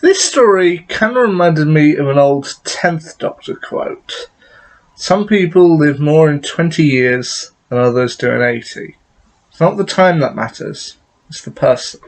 This story kind of reminded me of an old 10th Doctor quote. Some people live more in 20 years than others do in 80. It's not the time that matters, it's the person.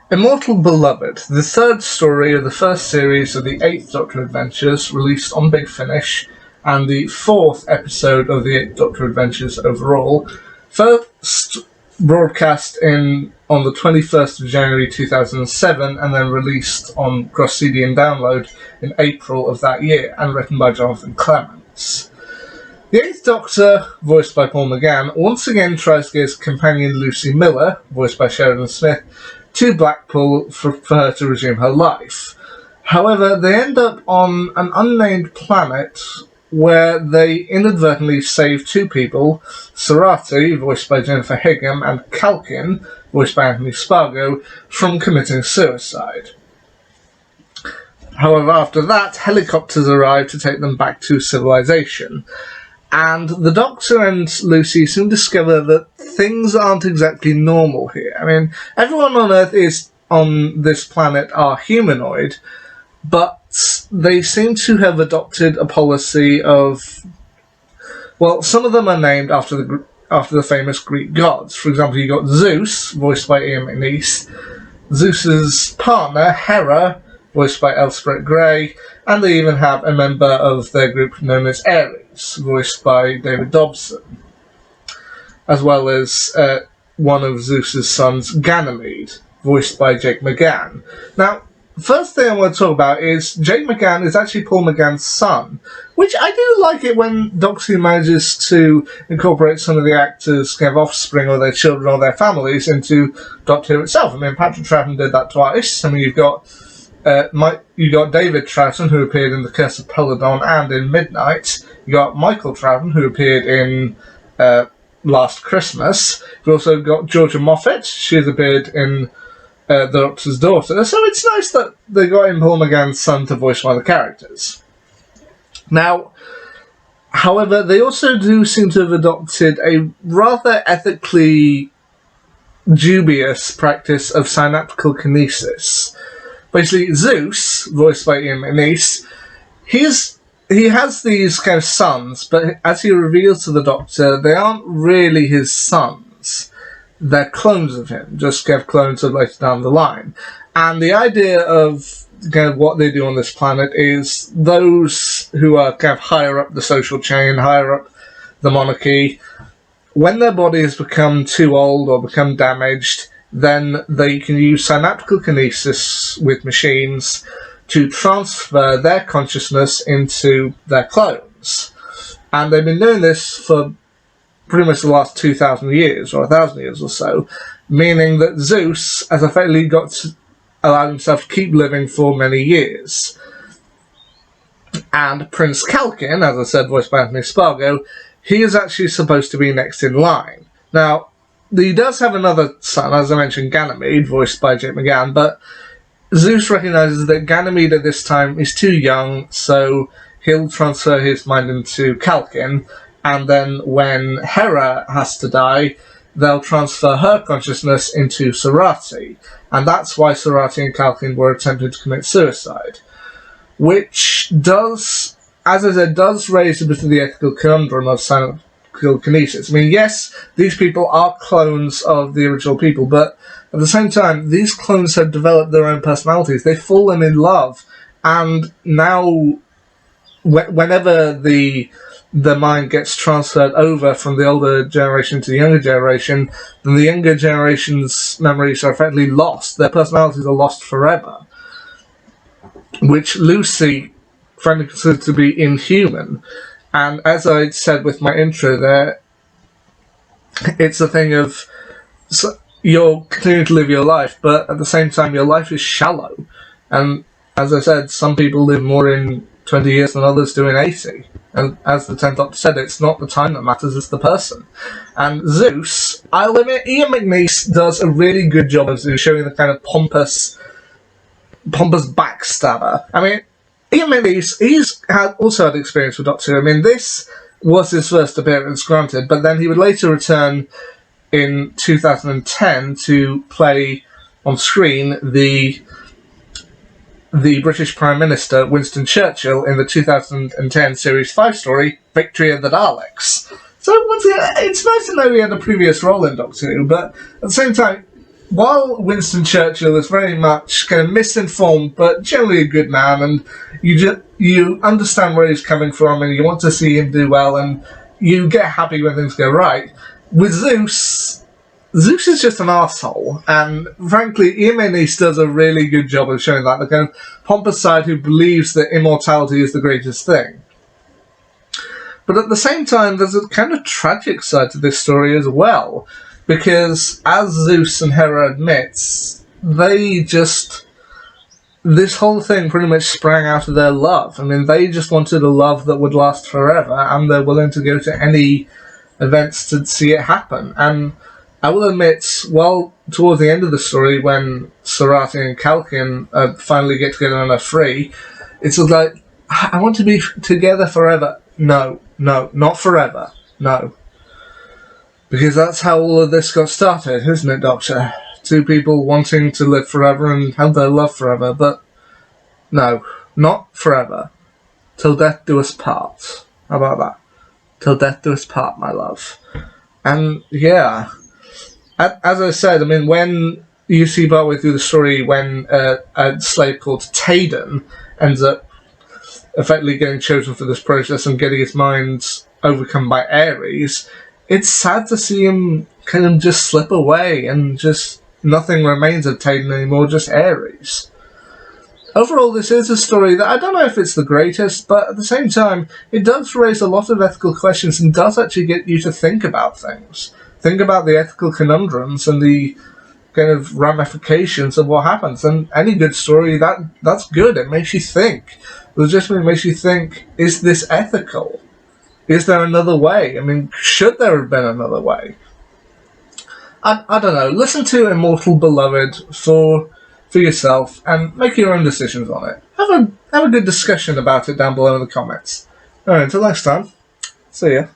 Immortal Beloved, the third story of the first series of the 8th Doctor Adventures, released on Big Finish, and the 4th episode of the 8th Doctor Adventures overall, first broadcast on the 21st of January 2007, and then released on Cross-CD and Download in April of that year, and written by Jonathan Clements. The 8th Doctor, voiced by Paul McGann, once again tries to get his companion Lucy Miller, voiced by Sheridan Smith, to Blackpool for her to resume her life. However, they end up on an unnamed planet where they inadvertently save two people, Sarati, voiced by Jennifer Higham, and Calkin, voiced by Anthony Spargo, from committing suicide. However, after that, helicopters arrive to take them back to civilization. And the Doctor and Lucy soon discover that things aren't exactly normal here. I mean, everyone on Earth on this planet are humanoid, but they seem to have adopted a policy of, well, some of them are named after the famous Greek gods. For example, you got Zeus, voiced by Ian McNiece, Zeus's partner, Hera, voiced by Elspeth Gray, and they even have a member of their group known as Ares, voiced by David Dobson, as well as one of Zeus's sons, Ganymede, voiced by Jake McGann. Now, first thing I want to talk about is Jake McGann is actually Paul McGann's son, which I do like it when Doctor Who manages to incorporate some of the actors' kind of offspring or their children or their families into Doctor Who itself. I mean, Patrick Troughton did that twice. I mean, you've got David Troughton, who appeared in The Curse of Peladon and in Midnight. You got Michael Troughton, who appeared in Last Christmas. You've also got Georgia Moffat. She's appeared in The Doctor's Daughter. So it's nice that they got in Paul McGann's son to voice one of the characters. Now, however, they also do seem to have adopted a rather ethically dubious practice of synaptical kinesis. Basically, Zeus, voiced by Ian McNiece, he has these kind of sons, but as he reveals to the Doctor, they aren't really his sons. They're clones of him, just kind of clones of later down the line. And the idea of kind of what they do on this planet is those who are kind of higher up the social chain, higher up the monarchy, when their bodies become too old or become damaged, then they can use synaptical kinesis with machines to transfer their consciousness into their clones. And they've been doing this for pretty much the last 2,000 years, or 1,000 years or so, meaning that Zeus has effectively got to allow himself to keep living for many years. And Prince Calkin, as I said, voiced by Anthony Spargo, he is actually supposed to be next in line. Now, he does have another son, as I mentioned, Ganymede, voiced by Jake McGann, but Zeus recognises that Ganymede at this time is too young, so he'll transfer his mind into Calkin, and then when Hera has to die, they'll transfer her consciousness into Sarati, and that's why Sarati and Calkin were attempting to commit suicide. Which does, as I said, does raise a bit of the ethical conundrum of synaptical kinesis. I mean, yes, these people are clones of the original people, but at the same time, these clones have developed their own personalities. They've fallen in love, and now, whenever the mind gets transferred over from the older generation to the younger generation, then the younger generation's memories are effectively lost. Their personalities are lost forever, which Lucy frankly considers to be inhuman. And as I said with my intro there, it's a thing of you're continuing to live your life, but at the same time your life is shallow. And as I said, some people live more in 20 years than others do in 80. And as the 10th Doctor said, it's not the time that matters, it's the person. And Zeus, I'll admit, Ian McNiece does a really good job of Zeus, showing the kind of pompous backstabber. I mean, Ian McNiece, he's also had experience with Doctor Who. I mean, this was his first appearance, granted, but then he would later return in 2010 to play on screen the British Prime Minister Winston Churchill in the 2010 Series 5 story, Victory of the Daleks. So once again, it's nice to know he had a previous role in Doctor Who, but at the same time, while Winston Churchill is very much kind of misinformed, but generally a good man, and you understand where he's coming from, and you want to see him do well, and you get happy when things go right, with Zeus is just an arsehole, and frankly, Ian McNiece does a really good job of showing that, the kind of pompous side who believes that immortality is the greatest thing. But at the same time, there's a kind of tragic side to this story as well, because as Zeus and Hera admits, this whole thing pretty much sprang out of their love. I mean, they just wanted a love that would last forever, and they're willing to go to any events to see it happen. And I will admit, well, towards the end of the story, when Sarati and Kalkin finally get together and are free, it's like, I want to be together forever. No, not forever. No. Because that's how all of this got started, isn't it, Doctor? Two people wanting to live forever and have their love forever, but no, not forever. Till death do us part. How about that? Till death do us part, my love. And yeah, as I said, I mean, when you see partway through the story when a slave called Taden ends up effectively getting chosen for this process and getting his mind overcome by Ares, it's sad to see him kind of just slip away and just nothing remains of Taden anymore, just Ares. Overall, this is a story that I don't know if it's the greatest, but at the same time, it does raise a lot of ethical questions and does actually get you to think about things. Think about the ethical conundrums and the kind of ramifications of what happens. And any good story, that's good. It makes you think. It legitimately makes you think, is this ethical? Is there another way? I mean, should there have been another way? I don't know. Listen to Immortal, Beloved for yourself and make your own decisions on it. Have a good discussion about it down below in the comments. Alright, until next time. See ya.